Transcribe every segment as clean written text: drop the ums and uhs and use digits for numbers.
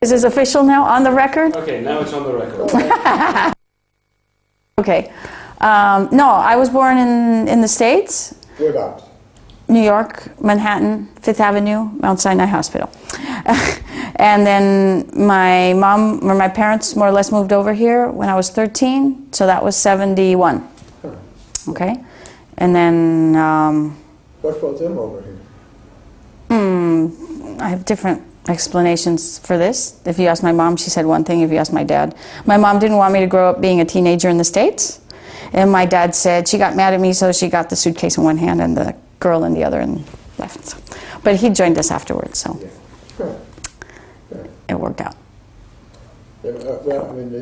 Is this official now, on the record? Okay, now it's on the record. Okay. No, I was born in the States. Whereabouts? New York, Manhattan, Fifth Avenue, Mount Sinai Hospital. And then my mom, or my parents more or less moved over here when I was 13, so that was 71. Okay? And then... what brought them over here? I have different explanations for this. If you ask my mom, she said one thing. If you ask my dad, my mom didn't want me to grow up being a teenager in the States. And my dad said she got mad at me, so she got the suitcase in one hand and the girl in the other and left. So, but he joined us afterwards, so it worked out. Well, I mean,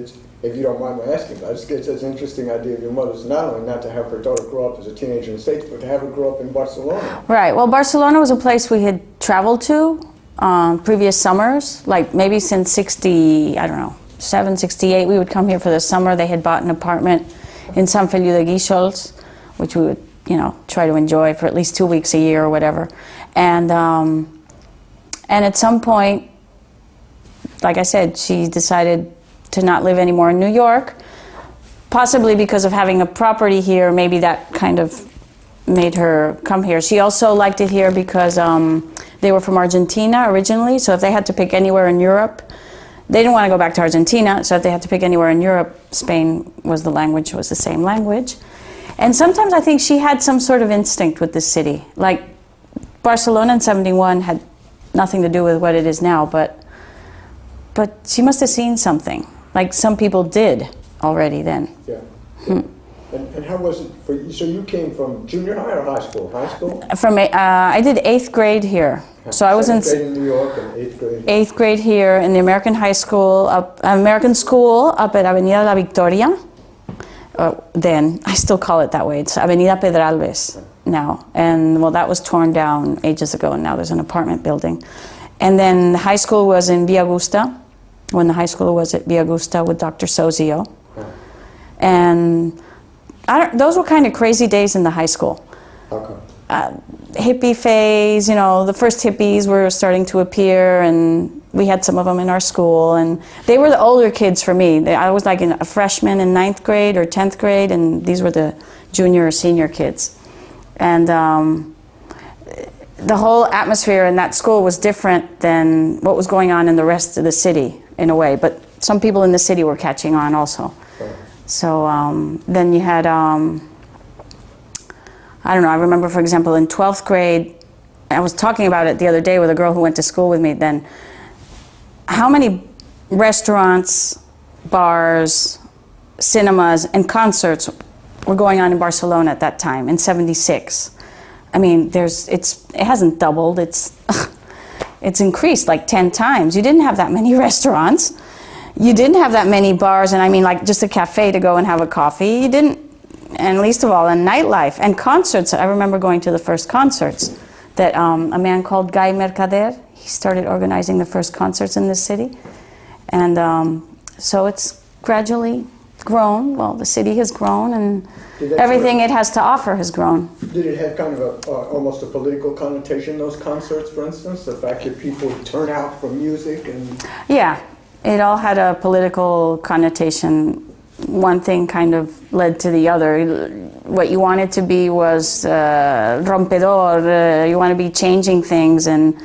if you don't mind my asking, I just get such an interesting idea of your mother's not only not to have her daughter grow up as a teenager in the States, but to have her grow up in Barcelona. Right. Well, Barcelona was a place we had traveled to previous summers, like maybe since 60, I don't know, 68. We would come here for the summer. They had bought an apartment in San Feliu de Guíxols, which we would, you know, try to enjoy for at least 2 weeks a year or whatever. And at some point, like I said, she decided to not live anymore in New York, possibly because of having a property here. Maybe that kind of made her come here. She also liked it here because they were from Argentina originally, so if they had to pick anywhere in Europe, they didn't want to go back to Argentina, so if they had to pick anywhere in Europe, Spain was the same language. And sometimes I think she had some sort of instinct with this city. Like Barcelona in 71 had nothing to do with what it is now, but she must have seen something, like some people did already then. Yeah. And how was it for you? So you came from junior high or high school? High school? I did 8th grade here. So I was in 7th grade in New York and 8th grade. 8th grade here in the American school up at Avenida La Victoria. Then I still call it that way. It's Avenida Pedralbes now, and well, that was torn down ages ago, and now there's an apartment building. And then high school was in Villa Augusta, when the high school was at Villa Augusta with Dr. Sozio. And those were kind of crazy days in the high school. How come? Hippie phase, you know, the first hippies were starting to appear, and we had some of them in our school, and they were the older kids for me. I was like a freshman in 9th grade or 10th grade, and these were the junior or senior kids. And the whole atmosphere in that school was different than what was going on in the rest of the city, in a way, but some people in the city were catching on also. So then you had, I don't know, I remember, for example, in 12th grade, I was talking about it the other day with a girl who went to school with me then, how many restaurants, bars, cinemas, and concerts were going on in Barcelona at that time, in 76. I mean, it hasn't doubled, it's increased like 10 times. You didn't have that many restaurants. You didn't have that many bars, and I mean like just a cafe to go and have a coffee. You didn't, and least of all, a nightlife. And concerts, I remember going to the first concerts that a man called Guy Mercader, he started organizing the first concerts in this city. And so it's gradually grown. Well, the city has grown, and everything it has to offer has grown. Did it have kind of almost a political connotation, those concerts, for instance? The fact that people would turn out for music and... Yeah, it all had a political connotation. One thing kind of led to the other. What you wanted to be was rompedor. You want to be changing things, and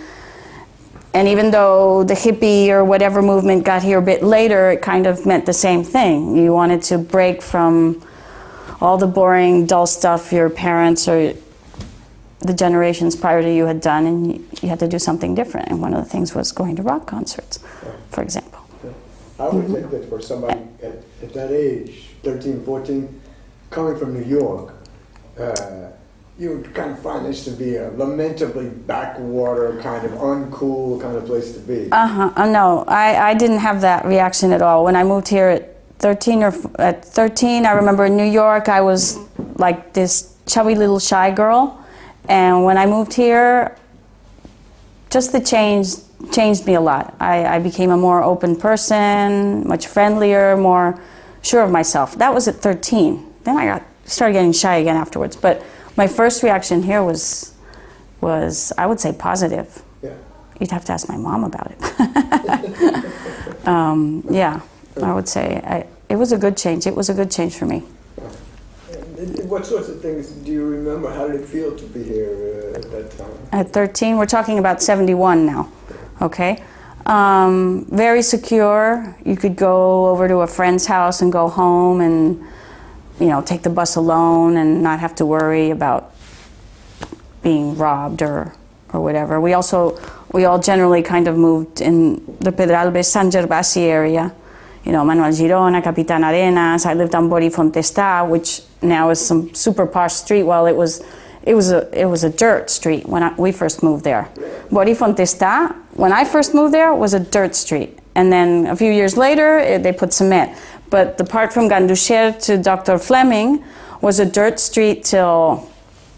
even though the hippie or whatever movement got here a bit later, it kind of meant the same thing. You wanted to break from all the boring, dull stuff your parents or the generations prior to you had done, and you had to do something different. And one of the things was going to rock concerts, for example. I would think that for somebody at that age, 13, 14, coming from New York, you would kind of find this to be a lamentably backwater, kind of uncool kind of place to be. No, I didn't have that reaction at all. When I moved here at 13, I remember in New York, I was like this chubby little shy girl. And when I moved here, just the changed me a lot. I became a more open person, much friendlier, more sure of myself. That was at 13. Then I started getting shy again afterwards. But my first reaction here was I would say positive. Yeah. You'd have to ask my mom about it. Yeah, I would say it was a good change. It was a good change for me. What sorts of things do you remember? How did it feel to be here at that time? At 13, we're talking about 71 now, okay? Very secure. You could go over to a friend's house and go home and, you know, take the bus alone and not have to worry about being robbed or whatever. We all generally kind of moved in the Pedralbes, San Gervasi area. You know, Manuel Girona, Capitan Arenas. I lived on Borifontesta, which now is some super posh street. Well, it was a dirt street when we first moved there. Borifontesta, when I first moved there, was a dirt street. And then a few years later, they put cement. But the part from Ganduxer to Dr. Fleming was a dirt street till,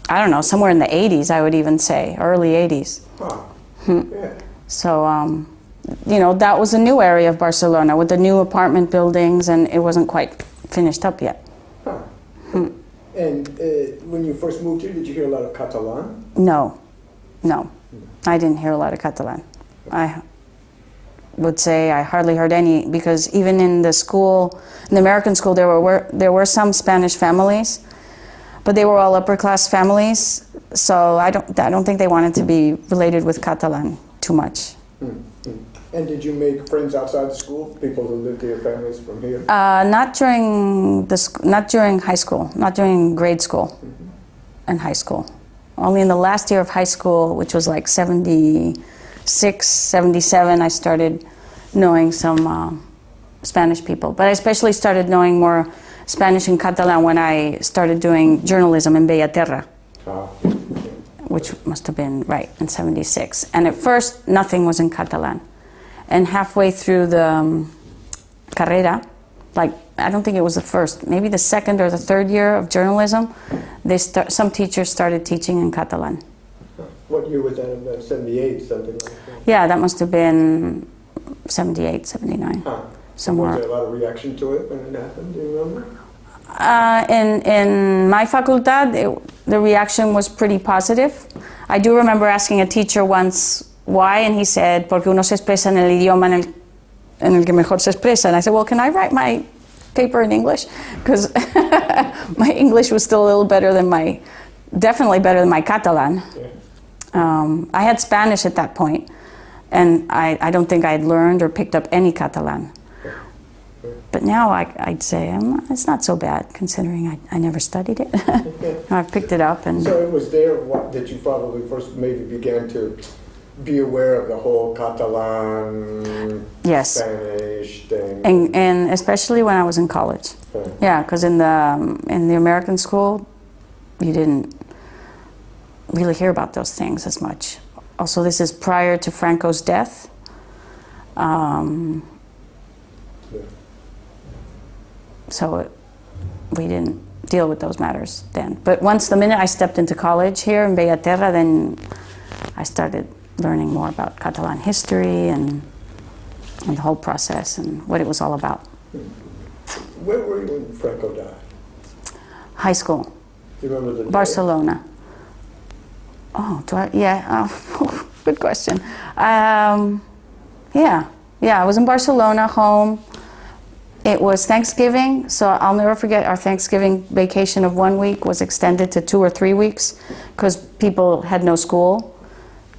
I don't know, somewhere in the 80s, I would even say, early 80s. Huh. Yeah. So, you know, that was a new area of Barcelona with the new apartment buildings, and it wasn't quite finished up yet. Huh. And when you first moved here, did you hear a lot of Catalan? No, I didn't hear a lot of Catalan. I would say I hardly heard any, because even in the school, in the American school, there were some Spanish families, but they were all upper class families. So I don't think they wanted to be related with Catalan too much. And did you make friends outside the school? People who lived here, families from here? Not during high school, not during grade school and high school. Only in the last year of high school, which was like 76, 77, I started knowing some Spanish people. But I especially started knowing more Spanish and Catalan when I started doing journalism in Bellaterra, which must have been right in 76. And at first, nothing was in Catalan. And halfway through the carrera, like, I don't think it was the first, maybe the second or the third year of journalism, some teachers started teaching in Catalan. What year was that? About 78, something like that? Yeah, that must have been 78, 79. Somewhere. Was there a lot of reaction to it when it happened? Do you remember? In my facultad, the reaction was pretty positive. I do remember asking a teacher once why, and he said, porque uno se expresa en el idioma en el que mejor se expresa. And I said, well, can I write my paper in English? Because my English was still a little better than definitely better than my Catalan. Yeah. I had Spanish at that point, and I don't think I had learned or picked up any Catalan. But now I'd say it's not so bad, considering I never studied it. I've picked it up. And so it was there that you probably first maybe began to be aware of the whole Catalan, yes, Spanish thing. And especially when I was in college. Okay. Yeah, because in the American school, you didn't really hear about those things as much. Also, this is prior to Franco's death. So we didn't deal with those matters then. But the minute I stepped into college here in Bellaterra, then I started learning more about Catalan history and the whole process and what it was all about. Where were you when Franco died? High school. Do you remember the day? Barcelona. Oh, yeah, good question. Yeah, I was in Barcelona, home. It was Thanksgiving, so I'll never forget our Thanksgiving vacation of 1 week was extended to 2 or 3 weeks because people had no school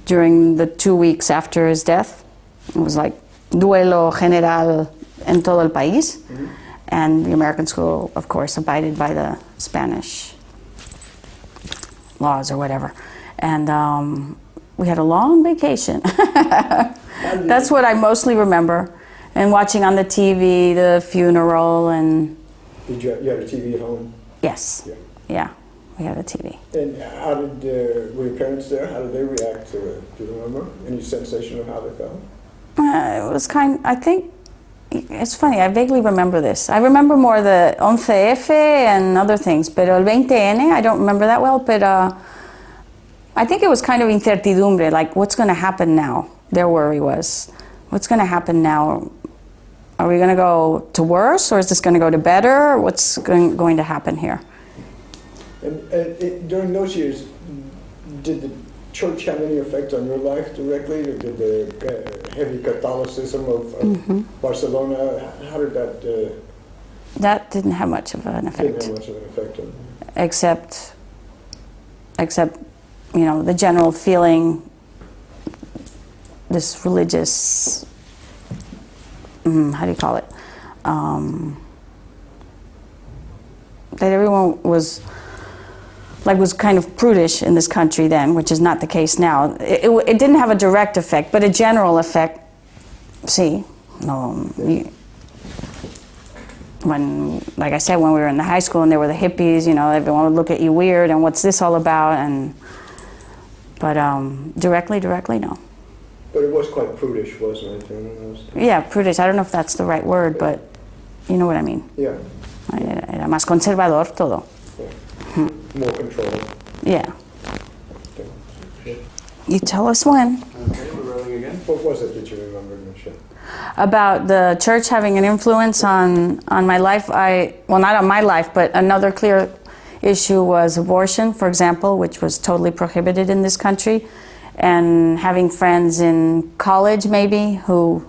during the 2 weeks after his death. It was like duelo general en todo el país. Mm-hmm. And the American school, of course, abided by the Spanish laws or whatever. And we had a long vacation. That's what I mostly remember. And watching on the TV the funeral and. You had a TV at home? Yes. Yeah, we had a TV. And how were your parents there? How did they react to it? Do you remember? Any sensation of how they felt? It was I think, it's funny, I vaguely remember this. I remember more the 11F and other things, but el 20N, I don't remember that well, but I think it was kind of incertidumbre, like what's going to happen now? Their worry was, what's going to happen now? Are we going to go to worse, or is this going to go to better? What's going to happen here? And during those years, did the church have any effect on your life directly? Did the heavy Catholicism of Barcelona, how did that... That didn't have much of an effect. Didn't have much of an effect on... Except, you know, the general feeling, this religious, how do you call it? That everyone was kind of prudish in this country then, which is not the case now. It didn't have a direct effect, but a general effect. See, when, like I said, when we were in the high school and there were the hippies, you know, everyone would look at you weird and what's this all about? But directly, no. But it was quite prudish, wasn't it? Yeah, prudish. I don't know if that's the right word, but you know what I mean. Yeah. Era más conservador todo. Yeah. More controlled. Yeah. Okay. You tell us when. Okay, we're rolling again. What was it that you remembered, Michelle? About the church having an influence on my life. Well, not on my life, but another clear issue was abortion, for example, which was totally prohibited in this country. And having friends in college, maybe, who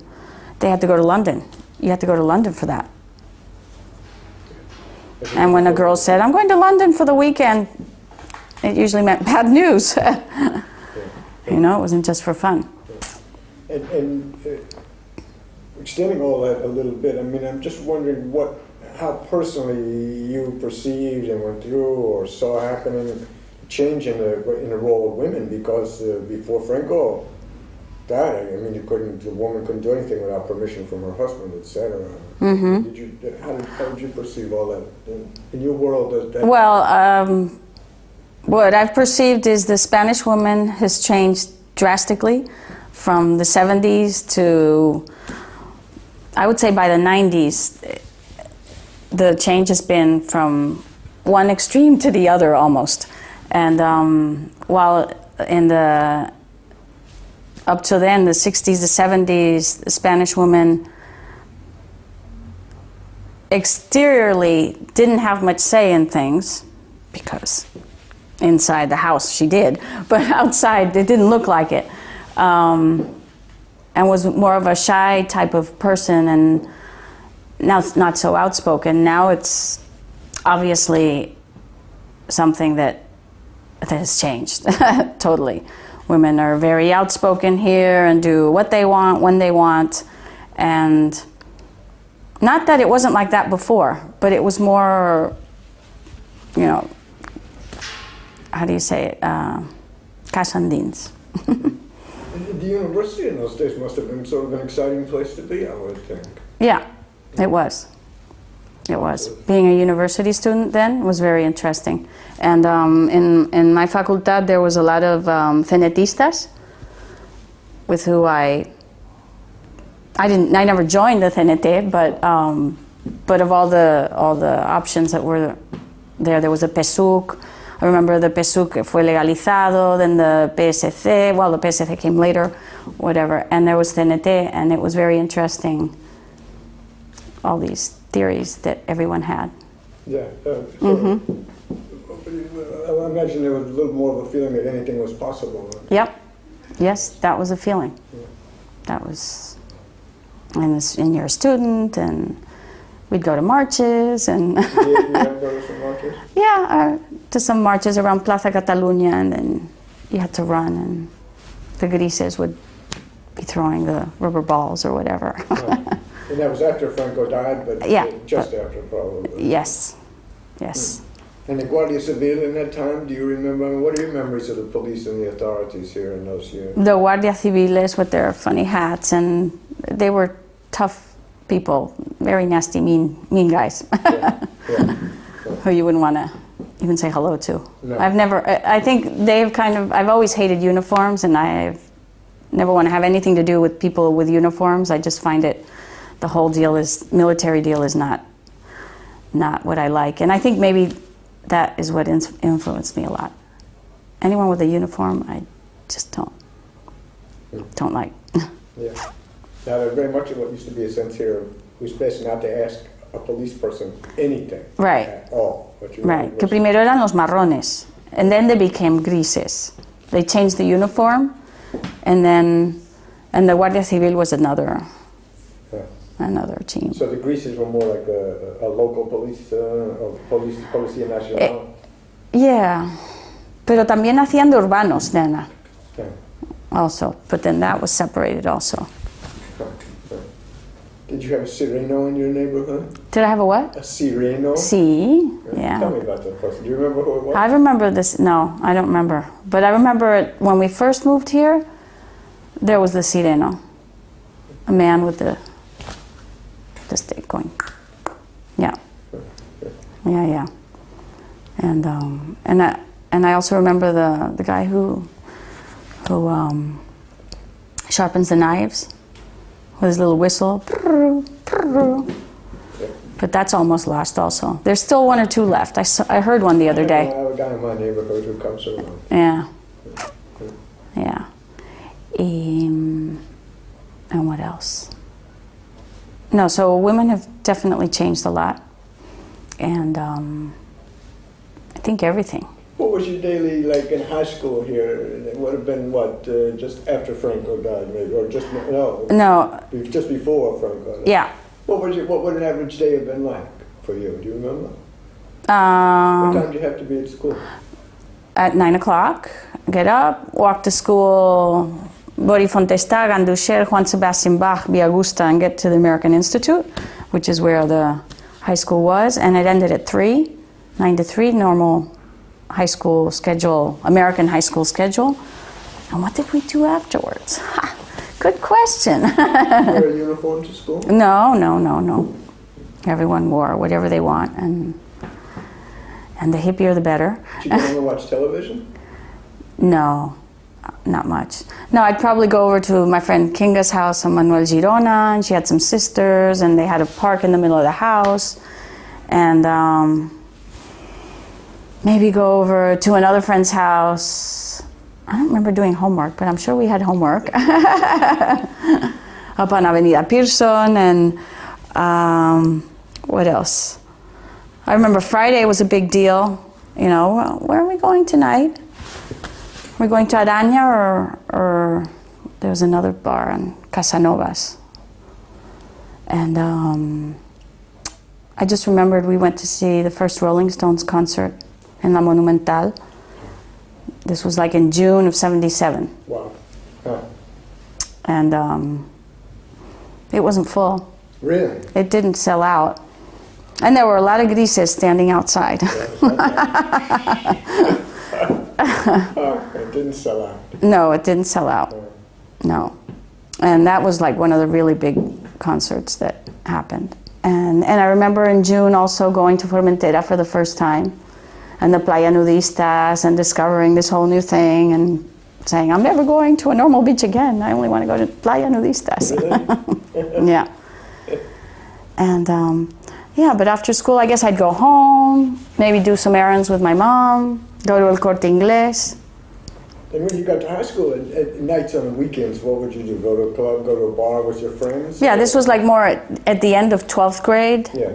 they had to go to London. You had to go to London for that. And when a girl said, I'm going to London for the weekend, it usually meant bad news. You know, it wasn't just for fun. And extending all that a little bit, I mean, I'm just wondering how personally you perceived and went through or saw happening change in the role of women, because before Franco died, I mean, the woman couldn't do anything without permission from her husband, etc. How did you perceive all that in your world? Well, what I've perceived is the Spanish woman has changed drastically from the 70s to, I would say by the 90s, the change has been from one extreme to the other almost. And while in up to then, the 60s, the 70s, the Spanish woman exteriorly didn't have much say in things, because inside the house she did, but outside it didn't look like it. And was more of a shy type of person, and now it's not so outspoken. Now it's obviously something that has changed totally. Women are very outspoken here and do what they want, when they want. And not that it wasn't like that before, but it was more, you know, how do you say it? Casandins. The university in those days must have been sort of an exciting place to be, I would think. Yeah, it was. It was. Being a university student then was very interesting. And in my facultad there was a lot of cenetistas with who I never joined the CNT, but of all the options that were there was a PSUC. I remember the PSUC fue legalizado, then the PSC, well, the PSC came later, whatever, and there was CNT, and it was very interesting, all these theories that everyone had. Yeah, I imagine there was a little more of a feeling that anything was possible. Yep, yes, that was a feeling. Yeah. That was, and you're a student, and we'd go to marches, and You have go to some marches? yeah, to some marches around Plaza Catalunya, and then you had to run, and the grises would be throwing the rubber balls or whatever. And that was after Franco died, but Yeah, just after probably. Yes, yes. And the Guardia Civil in that time, do you remember, what are your memories of the police and the authorities here in those years? The Guardia Civiles with their funny hats, and they were tough people, very nasty, mean guys, Yeah. who you wouldn't want to even say hello to. No. I think I've always hated uniforms, and I've never want to have anything to do with people with uniforms. I just find the whole military deal is not what I like. And I think maybe that is what influenced me a lot. Anyone with a uniform, I just don't like. Yeah. Now, there's very much of what used to be a sense here of who's best not to ask a police person anything Right. at all. Right. Que primero eran los marrones, and then they became grises. They changed the uniform, and the Guardia Civil was another team. So the Greases were more like a local police, or Policía Nacional. Yeah, pero también hacían de urbanos, nena, Yeah. also. But then that was separated also. Did you have a sireno in your neighborhood? Did I have a what? A sireno? Sí, Tell yeah. me about that person. Do you remember who it was? I remember this. No, I don't remember. But I remember it when we first moved here. There was the sireno, a man with the stick going. Yeah, yeah. And I also remember the guy who sharpens the knives with his little whistle. But that's almost lost also. There's still one or two left. I heard one the other I day. have a guy in my neighborhood who comes around. Yeah. And what else? No, so women have definitely changed a lot. And I think everything. What was your daily like in high school here? It would have been what, just after Franco died, maybe, or just no? No, Just before Franco died. yeah. What would an average day have been like for you? Do you remember? What time did you have to be at school? At 9 o'clock, get up, walk to school, Bori Fontesta, Ganducher, Juan Sebastian Bach, Via Augusta, and get to the American Institute, which is where the high school was, and it ended at 3, 9 to 3, normal high school schedule, American high school schedule. And what did we do afterwards? Ha, good question. Wear a uniform to school? No. Everyone wore whatever they want, and the hippier the better. Did you go home and watch television? No, not much. No, I'd probably go over to my friend Kinga's house on Manuel Girona, and she had some sisters, and they had a park in the middle of the house, and maybe go over to another friend's house. I don't remember doing homework, but I'm sure we had homework. Up on Avenida Pearson, and what else? I remember Friday was a big deal. You know, where are we going tonight? We're going to Araña, or there was another bar on Casanovas. And I just remembered we went to see the first Rolling Stones concert in La Monumental. This was like in June of '77. Wow. Huh. And it wasn't full. Really? It didn't sell out. And there were a lot of grises standing outside. It didn't sell out. No, it didn't sell out. No. And that was like one of the really big concerts that happened. And I remember in June also going to Formentera for the first time, and the Playa Nudistas, and discovering this whole new thing, and saying, I'm never going to a normal beach again. I only want to go to Playa Nudistas. Really? Yeah. And yeah, but after school, I guess I'd go home, maybe do some errands with my mom, go to El Corte Inglés. And when you got to high school, at nights on the weekends, what would you do? Go to a club, go to a bar with your friends? Yeah, this was like more at the end of 12th grade, Yeah.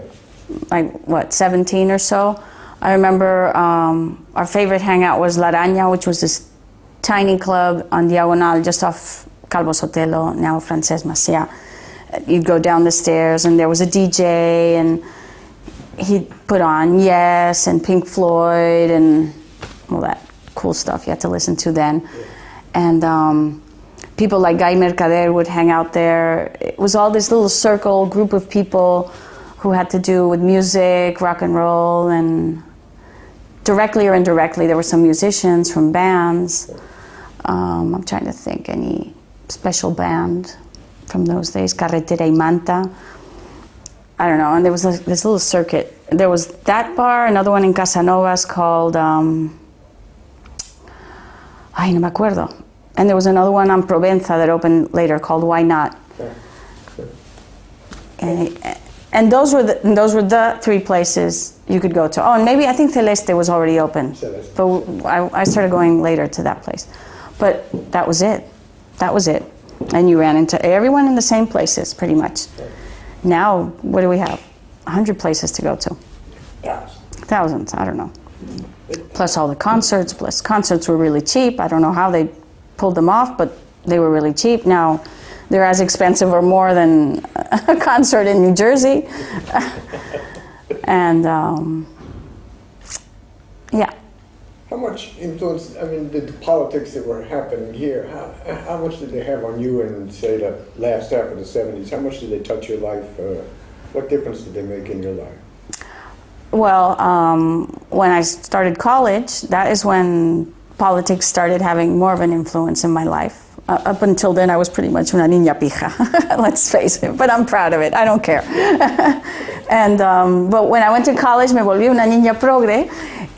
like what, 17 or so. I remember our favorite hangout was La Araña, which was this tiny club on Diagonal, just off Calvo Sotelo, now Frances Maciá. You'd go down the stairs, and there was a DJ, and he'd put on Yes and Pink Floyd and all that cool stuff you had to listen to then. And people like Guy Mercader would hang out there. It was all this little circle, group of people who had to do with music, rock and roll, and directly or indirectly there were some musicians from bands. I'm trying to think any special band from those days, Carretera y Manta. I don't know, and there was this little circuit. There was that bar, another one in Casanovas called, ay, no me acuerdo. And there was another one on Provenza that opened later called Why Not? And those were the three places you could go to. Oh, and maybe I think Celeste was already open. Celeste. But I started going later to that place. But that was it. That was it. And you ran into everyone in the same places, pretty much. Now, what do we have? 100 places to go to. Thousands. Thousands, I don't know. Plus all the concerts, plus concerts were really cheap. I don't know how they pulled them off, but they were really cheap. Now they're as expensive or more than a concert in New Jersey. And yeah. How much influence, I mean, the politics that were happening here, how much did they have on you in, say, the last half of the 70s? How much did they touch your life? What difference did they make in your life? Well, when I started college, that is when politics started having more of an influence in my life. Up until then, I was pretty much una niña pija, let's face it, but I'm proud of it, I don't care. And, but when I went to college, me volví una niña progre,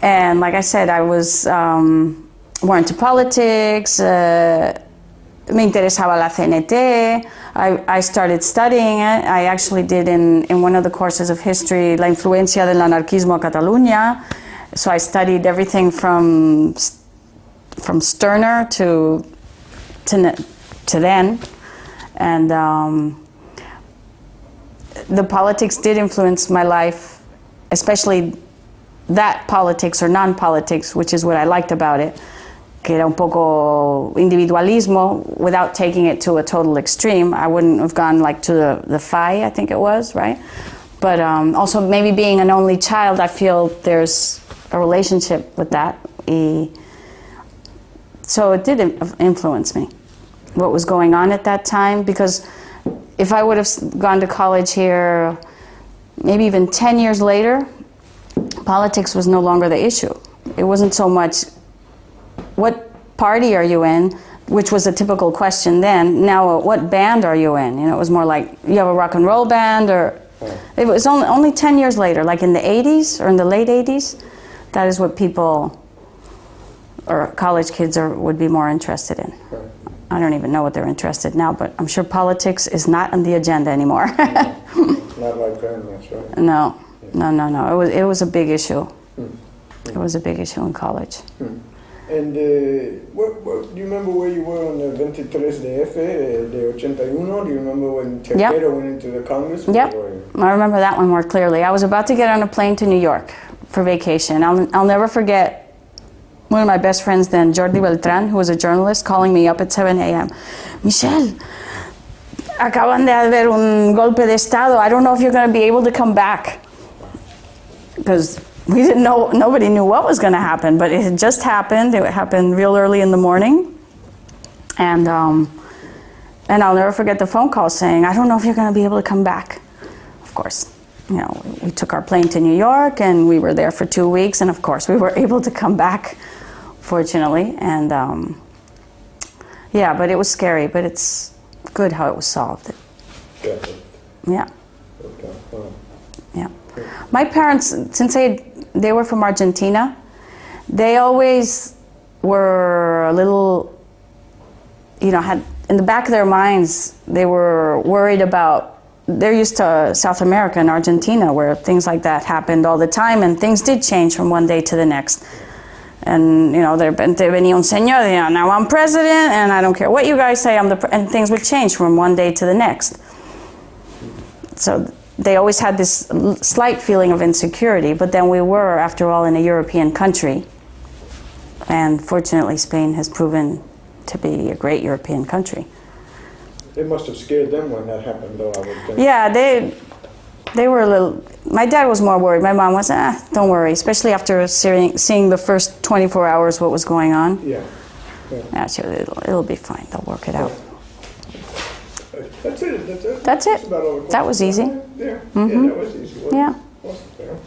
and like I said, I was more into politics, me interesaba la CNT, I started studying it. I actually did in one of the courses of history, La influencia del anarquismo a Cataluña. So I studied everything from Stirner to then. And the politics did influence my life, especially that politics or non-politics, which is what I liked about it. Que era un poco individualismo without taking it to a total extreme. I wouldn't have gone like to the FI, I think it was, right? But also maybe being an only child, I feel there's a relationship with that. So it did influence me, what was going on at that time, because if I would have gone to college here, maybe even 10 years later, politics was no longer the issue. It wasn't so much what party are you in, which was a typical question then. Now, what band are you in? You know, it was more like, you have a rock and roll band, or it was only 10 years later, like in the 80s or in the late 80s, that is what people or college kids would be more interested in. I don't even know what they're interested in now, but I'm sure politics is not on the agenda anymore. Not like then, that's right. No. It was a big issue. It was a big issue in college. And do you remember where you were on the 23 de 81? Do you remember when Tejero went into the Congress? Yep, I remember that one more clearly. I was about to get on a plane to New York for vacation. I'll never forget one of my best friends then, Jordi Beltran, who was a journalist, calling me up at 7 a.m. Michelle, acaban de haber un golpe de estado. I don't know if you're going to be able to come back. Because we didn't know, nobody knew what was going to happen, but it had just happened. It happened real early in the morning. And I'll never forget the phone call saying, I don't know if you're going to be able to come back. Of course, you know, we took our plane to New York and we were there for 2 weeks. And of course, we were able to come back, fortunately. And yeah, but it was scary, but it's good how it was solved. Yeah. Yeah. My parents, since they were from Argentina, they always were a little, you know, had in the back of their minds, they were worried about, they're used to South America and Argentina where things like that happened all the time, and things did change from one day to the next. And, you know, de repente venía un señor, you know, now I'm president and I don't care what you guys say, and things would change from one day to the next. So they always had this slight feeling of insecurity, but then we were, after all, in a European country. And fortunately, Spain has proven to be a great European country. It must have scared them when that happened, though, I would think. Yeah, they were a little, my dad was more worried. My mom was, don't worry, especially after seeing the first 24 hours what was going on. Yeah. It'll be fine, they'll work it out. That's it. That's it. That was easy. Yeah, that was easy. Yeah. Wasn't it?